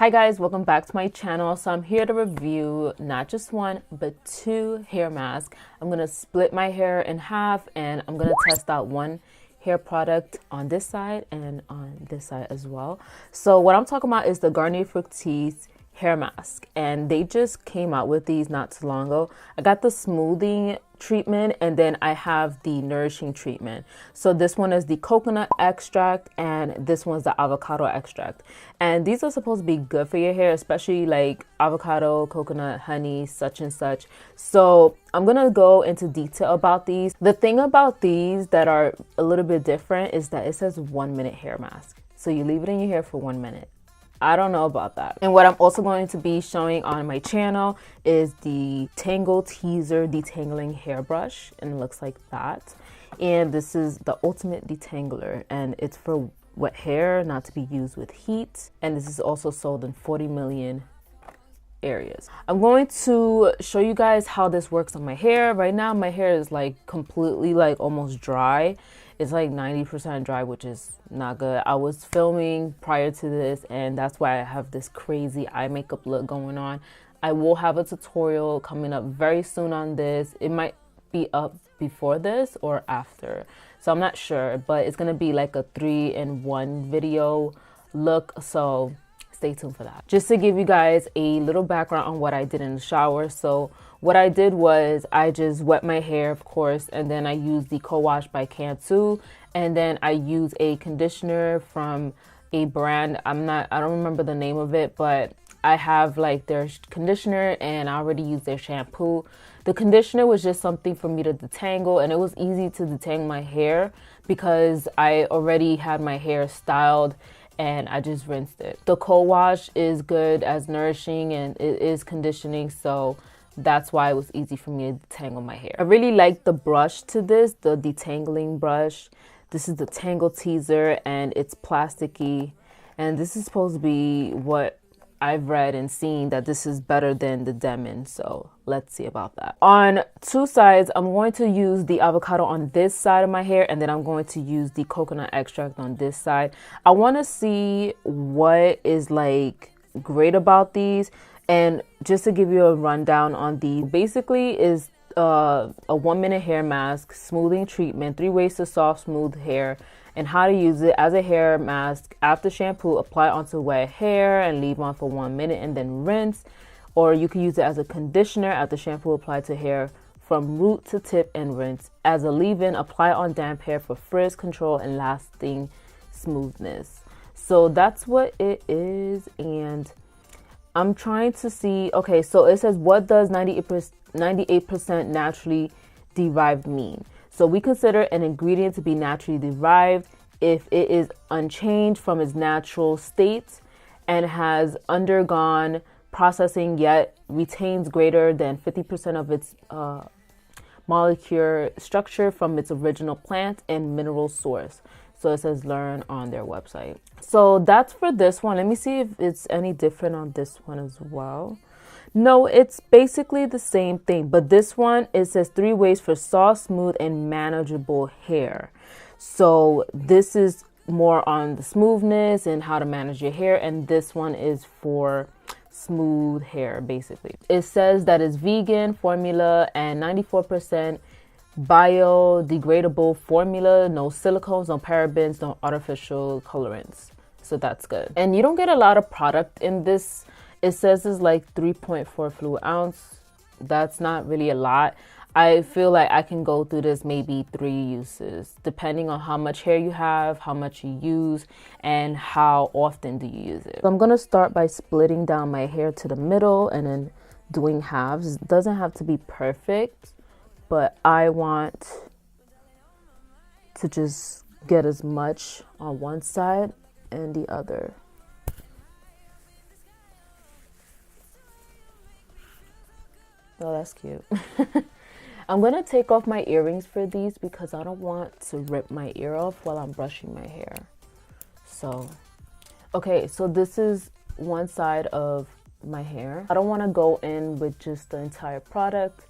Hi guys, welcome back to my channel. So I'm here to review not just one but two hair masks. I'm gonna split my hair in half and I'm gonna test out one hair product on this side and on this side as well. So what I'm talking about is the Garnier Fructis hair mask, and they just came out with these not too long ago. I got the smoothing treatment and then I have the nourishing treatment. So this one is the coconut extract and this one's the avocado extract, and these are supposed to be good for your hair, especially like avocado, coconut, honey, such and such. So I'm gonna go into detail about these. The thing about these that are a little bit different is that it says 1 minute hair mask, so you leave it in your hair for 1 minute. I don't know about that. And what I'm also going to be showing on my channel is the Tangle Teezer detangling hairbrush, and it looks like that. And this is the ultimate detangler, and it's for wet hair, not to be used with heat. And this is also sold in 40 million areas. I'm going to show you guys how this works on my hair. Right now my hair is like completely like almost dry. It's like 90% dry, which is not good. I was filming prior to this and that's why I have this crazy eye makeup look going on. I will have a tutorial coming up very soon on this. It might be up before this or after, so I'm not sure, but it's gonna be like a 3-in-1 video look, so stay tuned for that. Just to give you guys a little background on what I did in the shower. So what I did was I just wet my hair, of course, and then I used the co-wash by Cantu, and then I used a conditioner from a brand, I don't remember the name of it, but I have like their conditioner and I already used their shampoo. The conditioner was just something for me to detangle, and it was easy to detangle my hair because I already had my hair styled and I just rinsed it. The co-wash is good as nourishing and it is conditioning, so that's why it was easy for me to detangle my hair. I really like the brush to this, the detangling brush. This is the Tangle Teezer and it's plasticky, and this is supposed to be what I've read and seen, that this is better than the Demon, so let's see about that. On two sides, I'm going to use the avocado on this side of my hair, and then I'm going to use the coconut extract on this side. I want to see what is like great about these, and just to give you a rundown on these, basically is a 1 minute hair mask, smoothing treatment, 3 ways to soft smooth hair, and how to use it as a hair mask. After shampoo, apply onto wet hair and leave on for 1 minute and then rinse. Or you can use it as a conditioner after shampoo, apply to hair from root to tip and rinse. As a leave-in, apply on damp hair for frizz control and lasting smoothness. So that's what it is, and I'm trying to see, okay, so it says, what does 98% naturally derived mean? So we consider an ingredient to be naturally derived if it is unchanged from its natural state and has undergone processing yet retains greater than 50% of its molecular structure from its original plant and mineral source. So it says learn on their website. So that's for this one. Let me see if it's any different on this one as well. No, it's basically the same thing, but this one, it says 3 ways for soft, smooth, and manageable hair. So this is more on the smoothness and how to manage your hair, and this one is for smooth hair, basically. It says that it's vegan formula and 94% biodegradable formula, no silicones, no parabens, no artificial colorants. So that's good. And you don't get a lot of product in this. It says it's like 3.4 fluid ounce. That's not really a lot. I feel like I can go through this maybe 3 uses, depending on how much hair you have, how much you use, and how often do you use it. So I'm gonna start by splitting down my hair to the middle and then doing halves. It doesn't have to be perfect, but I want to just get as much on one side and the other. Oh, that's cute. I'm gonna take off my earrings for these because I don't want to rip my ear off while I'm brushing my hair. So, okay, so this is one side of my hair. I don't want to go in with just the entire product,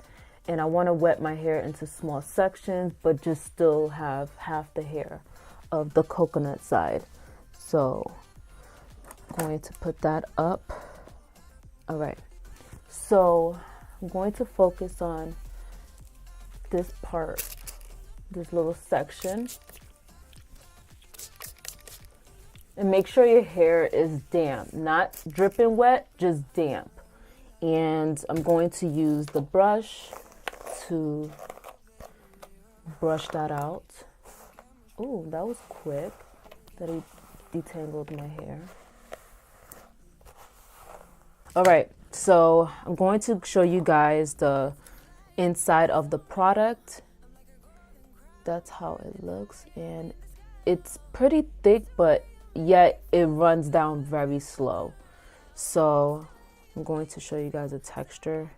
and I want to wet my hair into small sections, but just still have half the hair of the coconut side. So going to put that up. All right, so I'm going to focus on this part, this little section. And make sure your hair is damp, not dripping wet, just damp. And I'm going to use the brush to brush that out. Oh, that was quick that he detangled my hair. All right, so I'm going to show you guys the inside of the product. That's how it looks, and it's pretty thick, but yet it runs down very slow. So I'm going to show you guys the texture.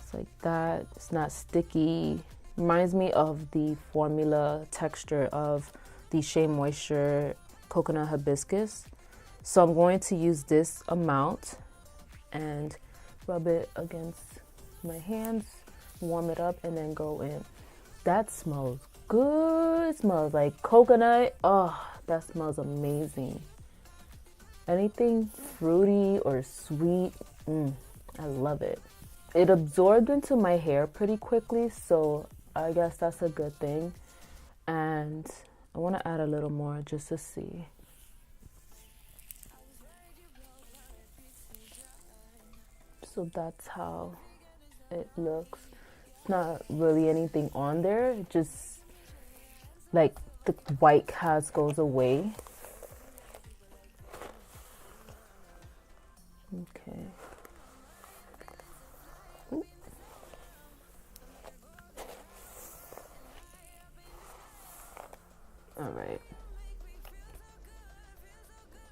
It's like that. It's not sticky. Reminds me of the formula texture of the Shea Moisture Coconut Hibiscus. So I'm going to use this amount and rub it against my hands, warm it up, and then go in. That smells good. It smells like coconut. Oh, that smells amazing. Anything fruity or sweet, I love it. It absorbed into my hair pretty quickly, so I guess that's a good thing. And I want to add a little more just to see. So that's how it looks. It's not really anything on there, just like the white cast goes away. Okay. Ooh. All right.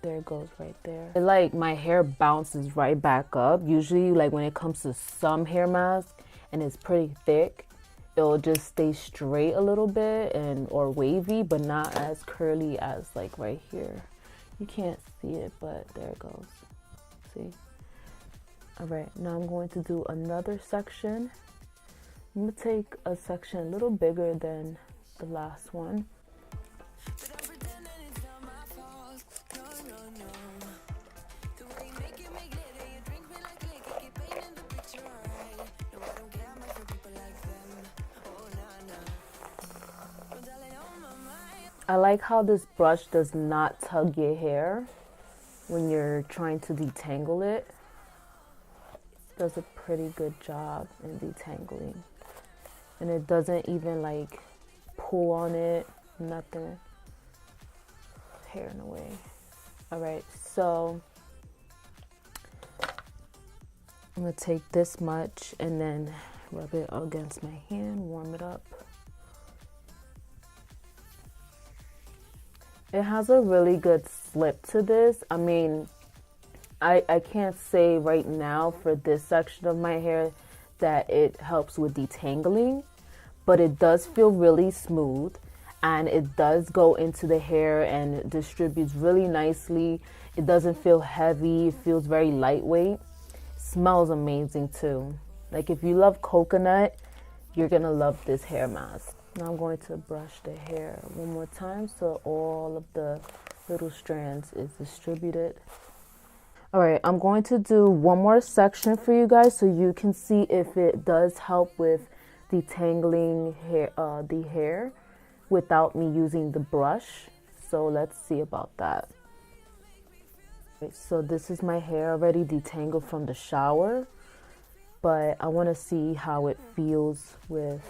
There it goes right there. Like my hair bounces right back up. Usually like when it comes to some hair mask and it's pretty thick, it'll just stay straight a little bit and or wavy, but not as curly as like right here. You can't see it, but there it goes. See? All right, now I'm going to do another section. I'm gonna take a section a little bigger than the last one. I like how this brush does not tug your hair when you're trying to detangle it. It does a pretty good job in detangling. And it doesn't even like pull on it, nothing. Hair in the way. All right, so I'm gonna take this much and then rub it against my hand, warm it up. It has a really good slip to this. I mean, I can't say right now for this section of my hair that it helps with detangling, but it does feel really smooth and it does go into the hair and distributes really nicely. It doesn't feel heavy. It feels very lightweight. It smells amazing too. Like if you love coconut, you're gonna love this hair mask. Now I'm going to brush the hair one more time so all of the little strands is distributed. All right, I'm going to do one more section for you guys so you can see if it does help with detangling hair, the hair without me using the brush. So let's see about that. Okay, so this is my hair already detangled from the shower, but I want to see how it feels with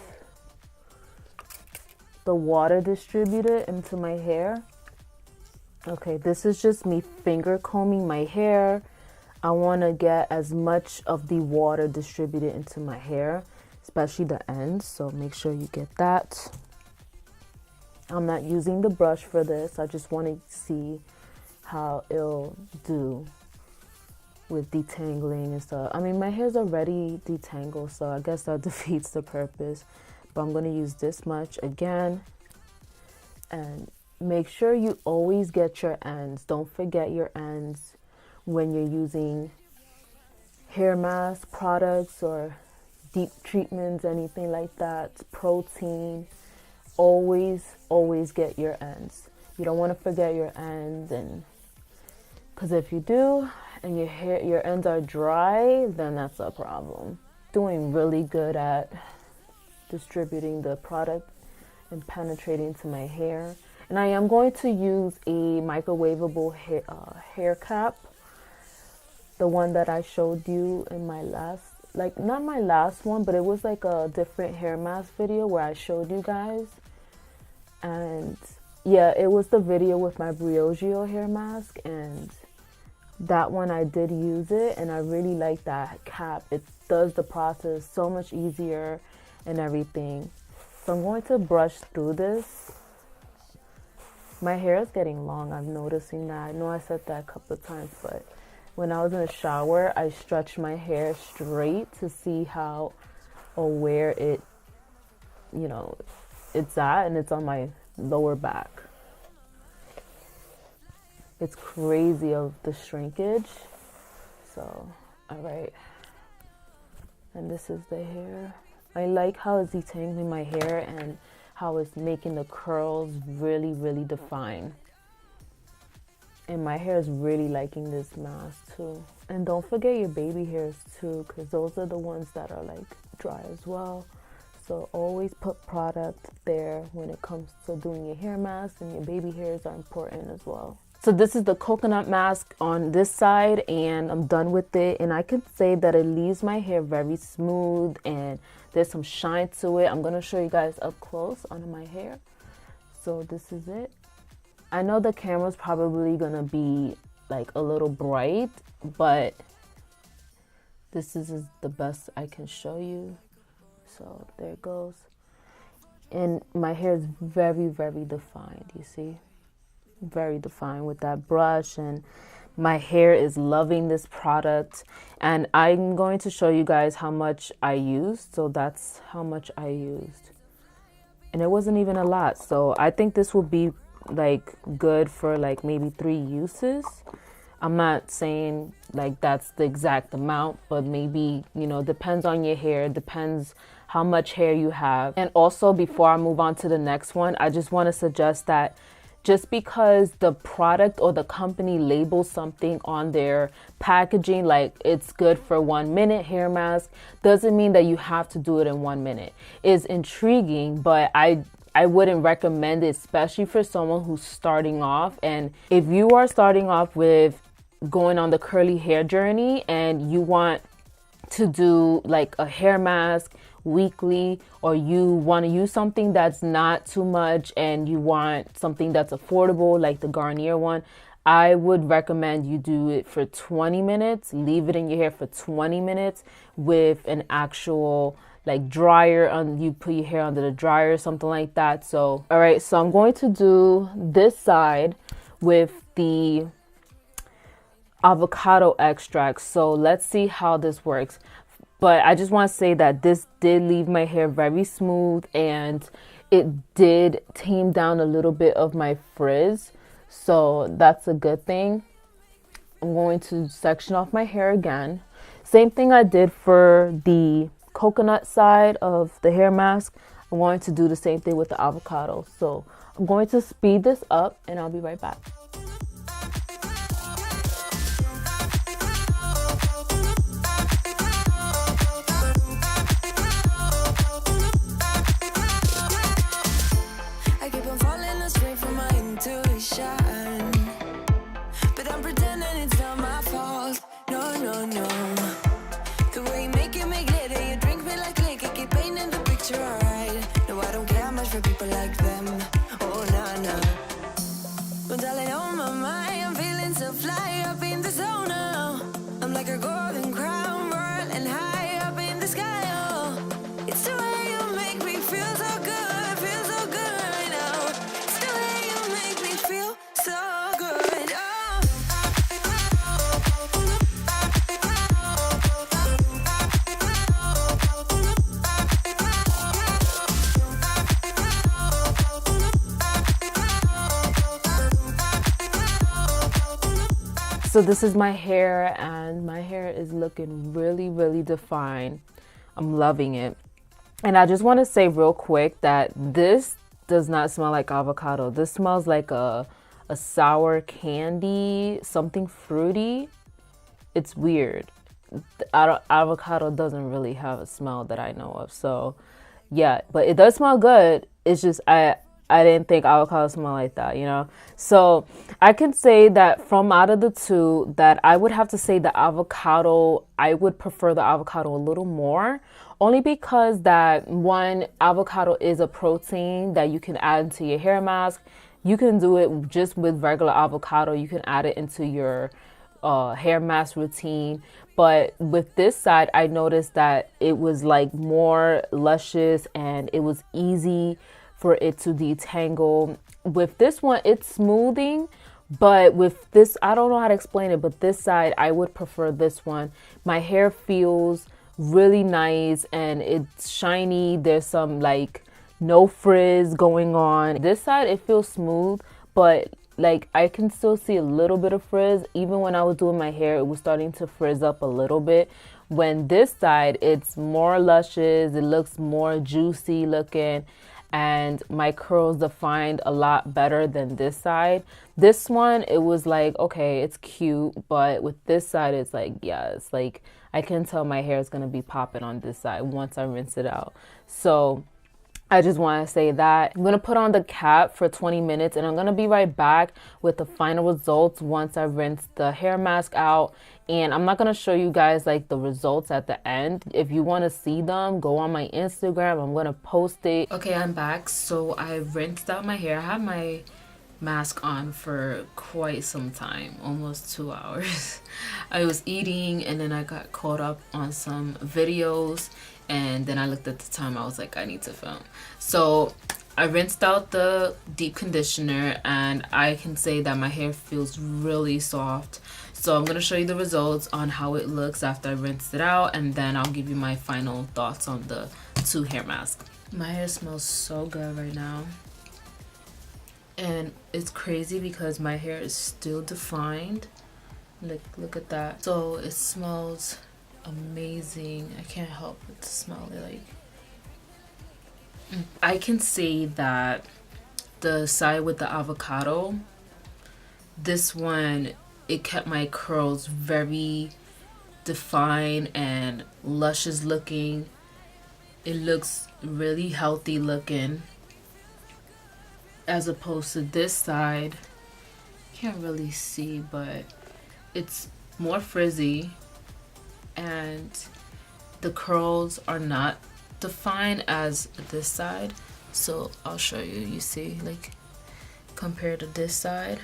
the water distributed into my hair. Okay, this is just me finger combing my hair. I want to get as much of the water distributed into my hair, especially the ends, so make sure you get that. I'm not using the brush for this. I just want to see how it'll do with detangling and stuff. I mean, my hair's already detangled, so I guess that defeats the purpose. But I'm going to use this much again. And make sure you always get your ends. Don't forget your ends when you're using hair mask products or deep treatments, anything like that, protein. Always get your ends. You don't want to forget your ends and Because if you do and your ends are dry, then that's a problem. Doing really good at distributing the product and penetrating to my hair. And I am going to use a microwavable hair cap, the one that I showed you in my last, like not my last one, but it was like a different hair mask video where I showed you guys. And yeah, it was the video with my Briogeo hair mask, and that one I did use it, and I really like that cap. It does the process so much easier and everything. So I'm going to brush through this. My hair is getting long, I'm noticing that. I know I said that a couple of times, but when I was in the shower, I stretched my hair straight to see how or where it, you know, it's at, and it's on my lower back. It's crazy of the shrinkage. So, all right. And this is the hair. I like how it's detangling my hair and how it's making the curls really, really defined. And my hair is really liking this mask too. And don't forget your baby hairs too, because those are the ones that are like dry as well. So always put product there when it comes to doing your hair mask, and your baby hairs are important as well. So this is the coconut mask on this side, and I'm done with it. And I can say that it leaves my hair very smooth and there's some shine to it. I'm gonna show you guys up close on my hair. So this is it. I know the camera's probably gonna be like a little bright, but this is the best I can show you. So there it goes. And my hair is very, very defined, you see? Very defined with that brush, and my hair is loving this product. And I'm going to show you guys how much I used. So that's how much I used, and it wasn't even a lot. So I think this will be like good for like maybe 3 uses. I'm not saying like that's the exact amount, but maybe, you know, depends on your hair, depends how much hair you have. And also, before I move on to the next one, I just want to suggest that just because the product or the company labels something on their packaging, like it's good for 1 minute hair mask, doesn't mean that you have to do it in 1 minute. It's intriguing, but I wouldn't recommend it, especially for someone who's starting off. And if you are starting off with going on the curly hair journey and you want to do like a hair mask weekly, or you want to use something that's not too much and you want something that's affordable like the Garnier one, I would recommend you do it for 20 minutes. Leave it in your hair for 20 minutes with an actual like dryer on. You put your hair under the dryer or something like that. So all right, so I'm going to do this side with the avocado extract. So let's see how this works. But I just want to say that this did leave my hair very smooth, and it did tame down a little bit of my frizz. So that's a good thing. I'm going to section off my hair again. Same thing I did for the coconut side of the hair mask. I'm going to do the same thing with the avocado. So I'm going to speed this up and I'll be right back. So this is my hair, and my hair is looking really, really defined. I'm loving it. And I just want to say real quick that this does not smell like avocado. This smells like a a sour candy, something fruity. It's weird. Avocado doesn't really have a smell that I know of. So yeah, but it does smell good. It's just I didn't think avocado smelled like that, you know? So I can say that from out of the two, that I would have to say the avocado, I would prefer the avocado a little more. Only because that one, avocado is a protein that you can add into your hair mask. You can do it just with regular avocado. You can add it into your hair mask routine. But with this side, I noticed that it was like more luscious and it was easy for it to detangle. With this one, it's smoothing, but with this, I don't know how to explain it, but this side, I would prefer this one. My hair feels really nice and it's shiny. There's some like no frizz going on. This side, it feels smooth, but like I can still see a little bit of frizz. Even when I was doing my hair, it was starting to frizz up a little bit. When this side, it's more luscious, it looks more juicy looking, and my curls defined a lot better than this side. This one, it was like, okay, it's cute, but with this side, it's like, yeah, it's like I can tell my hair is gonna be popping on this side once I rinse it out. So I just want to say that I'm going to put on the cap for 20 minutes and I'm going to be right back with the final results once I rinse the hair mask out. And I'm not going to show you guys like the results at the end. If you want to see them, go on my Instagram. I'm going to post it. Okay, I'm back. So I rinsed out my hair. I had my mask on for quite some time, almost 2 hours. I was eating and then I got caught up on some videos. And then I looked at the time, I was like, I need to film. So I rinsed out the deep conditioner and I can say that my hair feels really soft. So I'm going to show you the results on how it looks after I rinsed it out. And then I'll give you my final thoughts on the two hair masks. My hair smells so good right now. And it's crazy because my hair is still defined. Look at that. So it smells amazing. I can't help but to smell it. Like, I can say that the side with the avocado, this one, it kept my curls very defined and luscious looking. It looks really healthy looking, as opposed to this side. Can't really see, but it's more frizzy and the curls are not defined as this side. So I'll show you. You see, like, compared to this side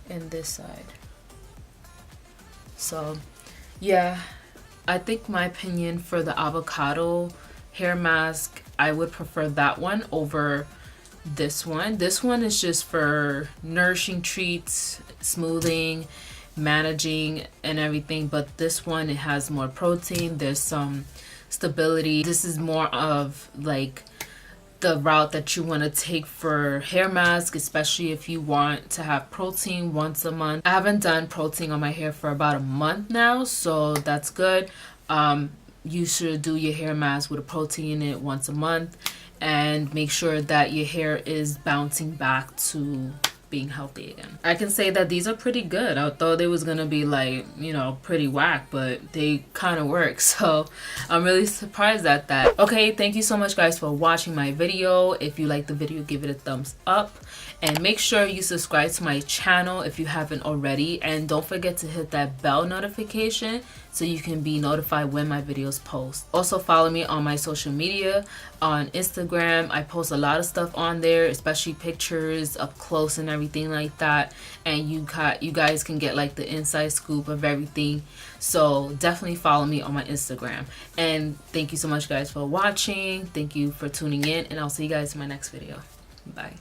and this side. So yeah, I think my opinion for the avocado hair mask, I would prefer that one over this one. This one is just for nourishing treats, smoothing, managing and everything, but this one, it has more protein. There's some stability. This is more of like the route that you want to take for hair mask, especially if you want to have protein once a month. I haven't done protein on my hair for about a month now, so that's good. You should do your hair mask with a protein in it once a month and make sure that your hair is bouncing back to being healthy again. I can say that these are pretty good. I thought they was gonna be like, you know, pretty whack, but they kind of work. So I'm really surprised at that. Okay, thank you so much guys for watching my video. If you like the video, give it a thumbs up and make sure you subscribe to my channel if you haven't already, and don't forget to hit that bell notification so you can be notified when my videos post. Also follow me on my social media. On Instagram, I post a lot of stuff on there, especially pictures up close and everything like that, and you guys can get like the inside scoop of everything. So definitely follow me on my Instagram. And thank you so much guys for watching. Thank you for tuning in, and I'll see you guys in my next video. Bye.